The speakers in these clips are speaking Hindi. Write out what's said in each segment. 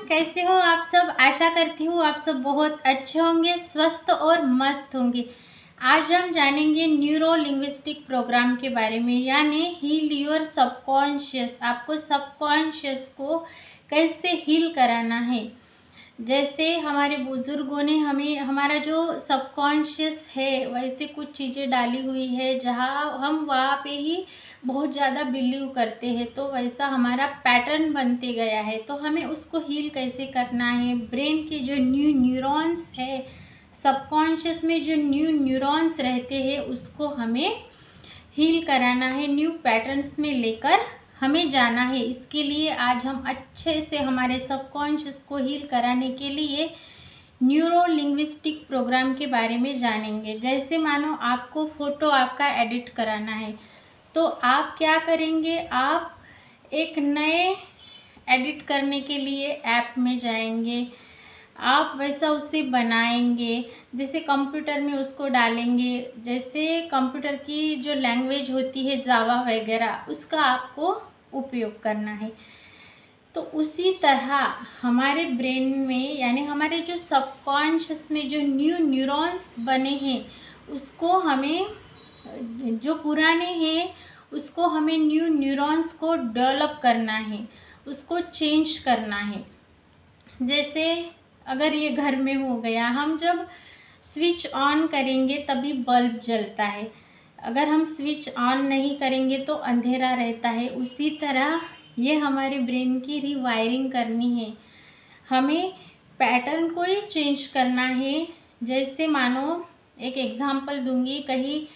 कैसे हो आप सब। आशा करती हूँ आप सब बहुत अच्छे होंगे, स्वस्थ और मस्त होंगे। आज हम जानेंगे न्यूरो लिंग्विस्टिक प्रोग्राम के बारे में, यानी हील योर सबकॉन्शियस। आपको सबकॉन्शियस को कैसे हील कराना है। जैसे हमारे बुज़ुर्गों ने हमें हमारा जो सबकॉन्शियस है वैसे कुछ चीज़ें डाली हुई है जहाँ हम वहाँ पे ही बहुत ज़्यादा बिलीव करते हैं, तो वैसा हमारा पैटर्न बनते गया है। तो हमें उसको हील कैसे करना है। ब्रेन के जो न्यू न्यूरॉन्स है, सबकॉन्शियस में जो न्यू न्यूरॉन्स रहते हैं उसको हमें हील कराना है, न्यू पैटर्न्स में लेकर हमें जाना है। इसके लिए आज हम अच्छे से हमारे सबकॉन्शियस को हील कराने के लिए न्यूरो लिंग्विस्टिक प्रोग्राम के बारे में जानेंगे। जैसे मानो आपको फ़ोटो आपका एडिट कराना है, तो आप क्या करेंगे, आप एक नए एडिट करने के लिए ऐप में जाएंगे, आप वैसा उसे बनाएंगे, जैसे कंप्यूटर में उसको डालेंगे। जैसे कंप्यूटर की जो लैंग्वेज होती है जावा वगैरह, उसका आपको उपयोग करना है। तो उसी तरह हमारे ब्रेन में, यानी हमारे जो सबकॉन्शियस में जो न्यू न्यूरॉन्स बने हैं उसको हमें, जो पुराने हैं उसको हमें न्यू न्यूरॉन्स को डेवलप करना है, उसको चेंज करना है। जैसे अगर ये घर में हो गया, हम जब स्विच ऑन करेंगे तभी बल्ब जलता है, अगर हम स्विच ऑन नहीं करेंगे तो अंधेरा रहता है। उसी तरह ये हमारे ब्रेन की रीवायरिंग करनी है, हमें पैटर्न को ही चेंज करना है। जैसे मानो एक एग्जांपल दूंगी, कहीं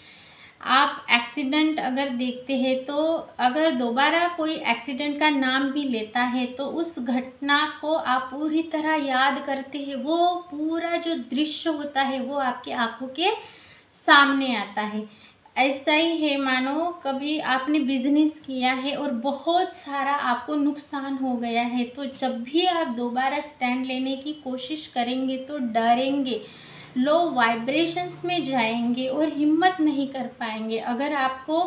आप एक्सीडेंट अगर देखते हैं तो अगर दोबारा कोई एक्सीडेंट का नाम भी लेता है तो उस घटना को आप पूरी तरह याद करते हैं, वो पूरा जो दृश्य होता है वो आपकी आंखों के सामने आता है। ऐसा ही है, मानो कभी आपने बिजनेस किया है और बहुत सारा आपको नुकसान हो गया है, तो जब भी आप दोबारा स्टैंड लेने की कोशिश करेंगे तो डरेंगे, लो वाइब्रेशंस में जाएंगे और हिम्मत नहीं कर पाएंगे। अगर आपको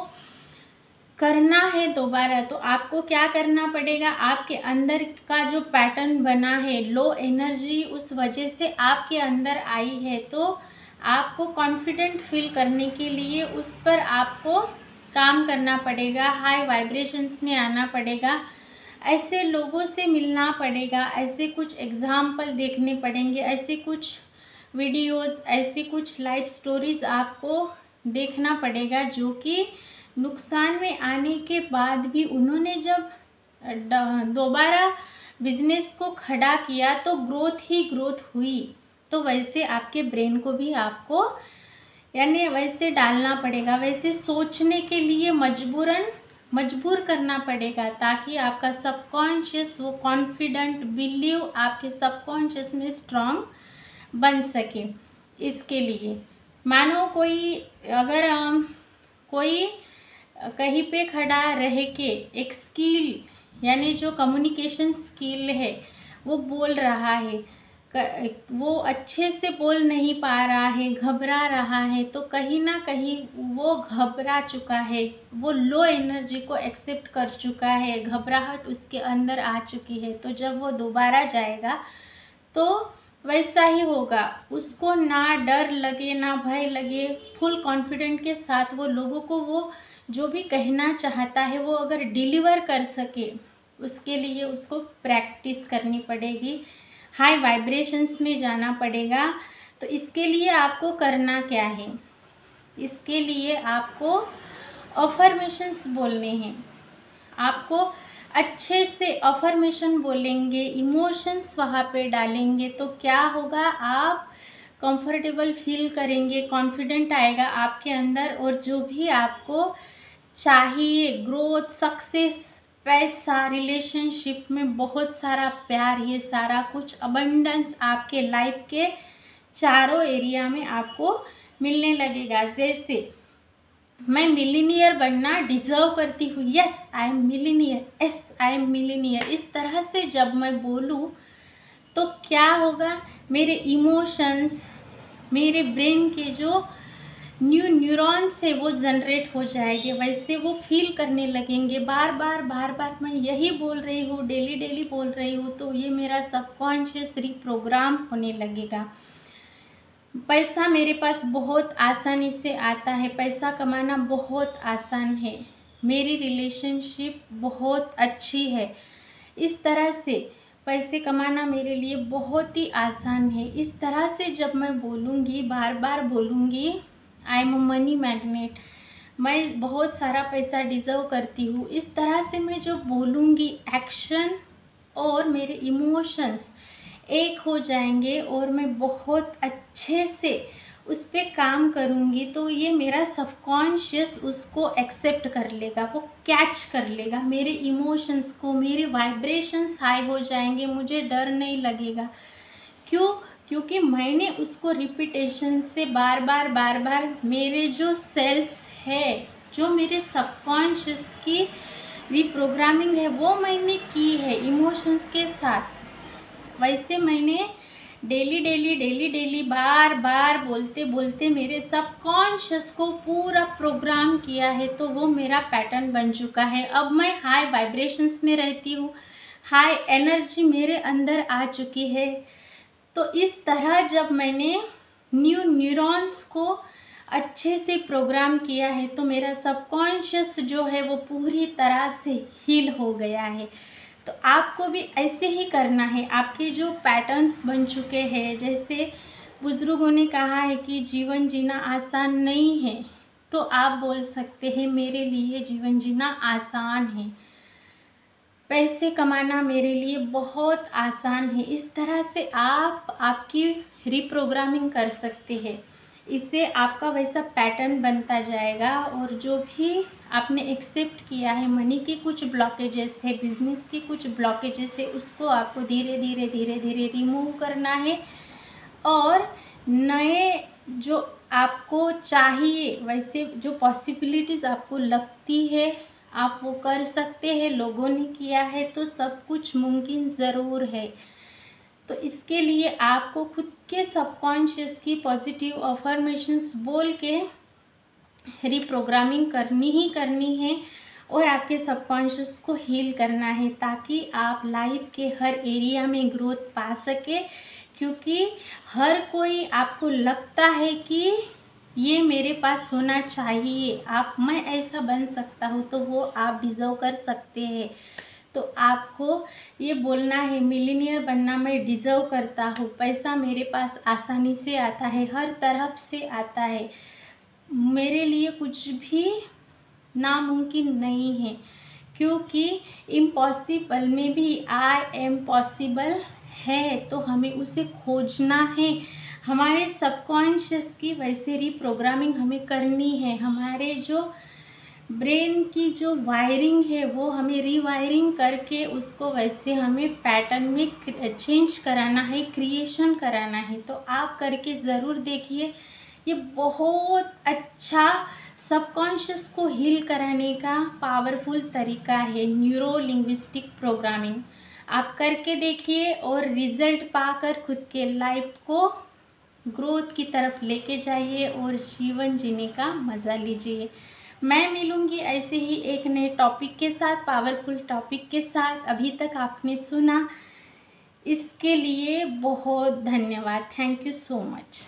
करना है दोबारा तो आपको क्या करना पड़ेगा, आपके अंदर का जो पैटर्न बना है, लो एनर्जी उस वजह से आपके अंदर आई है, तो आपको कॉन्फिडेंट फील करने के लिए उस पर आपको काम करना पड़ेगा, हाई वाइब्रेशंस में आना पड़ेगा, ऐसे लोगों से मिलना पड़ेगा, ऐसे कुछ एग्जाम्पल देखने पड़ेंगे, ऐसे कुछ वीडियोस, ऐसी कुछ लाइफ स्टोरीज आपको देखना पड़ेगा जो कि नुकसान में आने के बाद भी उन्होंने जब दोबारा बिजनेस को खड़ा किया तो ग्रोथ ही ग्रोथ हुई। तो वैसे आपके ब्रेन को भी आपको, यानी वैसे डालना पड़ेगा, वैसे सोचने के लिए मजबूर करना पड़ेगा, ताकि आपका सबकॉन्शियस वो कॉन्फिडेंट बिलीव आपके सबकॉन्शियस में स्ट्रांग बन सके। इसके लिए मानो कोई अगर कोई कहीं पे खड़ा रह के एक स्किल, यानी जो कम्युनिकेशन स्किल है वो बोल रहा है, वो अच्छे से बोल नहीं पा रहा है, घबरा रहा है, तो कहीं ना कहीं वो घबरा चुका है, वो लो एनर्जी को एक्सेप्ट कर चुका है, घबराहट उसके अंदर आ चुकी है। तो जब वो दोबारा जाएगा तो वैसा ही होगा, उसको ना डर लगे ना भय लगे, फुल कॉन्फिडेंट के साथ वो लोगों को वो जो भी कहना चाहता है वो अगर डिलीवर कर सके, उसके लिए उसको प्रैक्टिस करनी पड़ेगी, हाई वाइब्रेशंस में जाना पड़ेगा। तो इसके लिए आपको करना क्या है, इसके लिए आपको अफर्मेशंस बोलने हैं, आपको अच्छे से अफर्मेशन बोलेंगे, इमोशंस वहाँ पे डालेंगे, तो क्या होगा, आप कंफर्टेबल फील करेंगे, कॉन्फिडेंट आएगा आपके अंदर, और जो भी आपको चाहिए, ग्रोथ, सक्सेस, पैसा, रिलेशनशिप में बहुत सारा प्यार, ये सारा कुछ अबंडेंस आपके लाइफ के चारों एरिया में आपको मिलने लगेगा। जैसे मैं मिलीनियर बनना डिजर्व करती हूँ, yes I am millionaire, yes I am millionaire, इस तरह से जब मैं बोलूँ तो क्या होगा, मेरे इमोशंस, मेरे ब्रेन के जो न्यू न्यूरॉन्स से वो जनरेट हो जाएंगे, वैसे वो फील करने लगेंगे। बार बार मैं यही बोल रही हूँ, डेली डेली बोल रही हूँ, तो ये मेरा सबकॉन्शियस रीप्रोग्राम होने लगेगा। पैसा मेरे पास बहुत आसानी से आता है, पैसा कमाना बहुत आसान है, मेरी रिलेशनशिप बहुत अच्छी है। इस तरह से पैसे कमाना मेरे लिए बहुत ही आसान है। इस तरह से जब मैं बोलूँगी, बार बार बोलूँगी, I am a money magnet, मैं बहुत सारा पैसा डिज़र्व करती हूँ, इस तरह से मैं जो बोलूँगी, एक्शन और मेरे इमोशंस एक हो जाएंगे और मैं बहुत अच्छे से उस पर काम करूँगी, तो ये मेरा सबकॉन्शियस उसको एक्सेप्ट कर लेगा, वो कैच कर लेगा मेरे इमोशंस को, मेरे वाइब्रेशंस हाई हो जाएंगे, मुझे डर नहीं लगेगा। क्यों? क्योंकि मैंने उसको रिपीटेशन से बार बार मेरे जो सेल्स है, जो मेरे सबकॉन्शियस की रिप्रोग्रामिंग है, वो मैंने की है इमोशंस के साथ। वैसे मैंने डेली बार बार बोलते बोलते मेरे सबकॉन्शियस को पूरा प्रोग्राम किया है, तो वो मेरा पैटर्न बन चुका है। अब मैं हाई वाइब्रेशंस में रहती हूँ, हाई एनर्जी मेरे अंदर आ चुकी है। तो इस तरह जब मैंने न्यू न्यूरॉन्स को अच्छे से प्रोग्राम किया है, तो मेरा सबकॉन्शियस जो है वो पूरी तरह से हील हो गया है। तो आपको भी ऐसे ही करना है। आपके जो पैटर्न्स बन चुके हैं, जैसे बुज़ुर्गों ने कहा है कि जीवन जीना आसान नहीं है, तो आप बोल सकते हैं मेरे लिए जीवन जीना आसान है, पैसे कमाना मेरे लिए बहुत आसान है। इस तरह से आप आपकी रिप्रोग्रामिंग कर सकते हैं। इससे आपका वैसा पैटर्न बनता जाएगा, और जो भी आपने एक्सेप्ट किया है, मनी की कुछ ब्लॉकेजेस है, बिजनेस की कुछ ब्लॉकेजेस है, उसको आपको धीरे धीरे रिमूव करना है। और नए जो आपको चाहिए, वैसे जो पॉसिबिलिटीज़ आपको लगती है, आप वो कर सकते हैं। लोगों ने किया है तो सब कुछ मुमकिन ज़रूर है। तो इसके लिए आपको खुद के सबकॉन्शियस की पॉजिटिव अफर्मेशंस बोल के रिप्रोग्रामिंग करनी है, और आपके सबकॉन्शियस को हील करना है, ताकि आप लाइफ के हर एरिया में ग्रोथ पा सके। क्योंकि हर कोई आपको लगता है कि ये मेरे पास होना चाहिए, मैं ऐसा बन सकता हूँ, तो वो आप डिज़र्व कर सकते हैं। तो आपको ये बोलना है, मिलीनियर बनना मैं डिज़र्व करता हूँ, पैसा मेरे पास आसानी से आता है, हर तरफ से आता है, मेरे लिए कुछ भी नामुमकिन नहीं है, क्योंकि इम्पॉसिबल में भी आई एम पॉसिबल है। तो हमें उसे खोजना है, हमारे सबकॉन्शियस की वैसे रिप्रोग्रामिंग हमें करनी है। हमारे जो ब्रेन की जो वायरिंग है, वो हमें रीवायरिंग करके उसको वैसे हमें पैटर्न में चेंज कराना है, क्रिएशन कराना है। तो आप करके ज़रूर देखिए, ये बहुत अच्छा सबकॉन्शियस को हील कराने का पावरफुल तरीका है, न्यूरो लिंग्विस्टिक प्रोग्रामिंग। आप करके देखिए और रिजल्ट पाकर खुद के लाइफ को ग्रोथ की तरफ लेके जाइए और जीवन जीने का मज़ा लीजिए। मैं मिलूँगी ऐसे ही एक नए टॉपिक के साथ, पावरफुल टॉपिक के साथ। अभी तक आपने सुना, इसके लिए बहुत धन्यवाद। Thank you so much.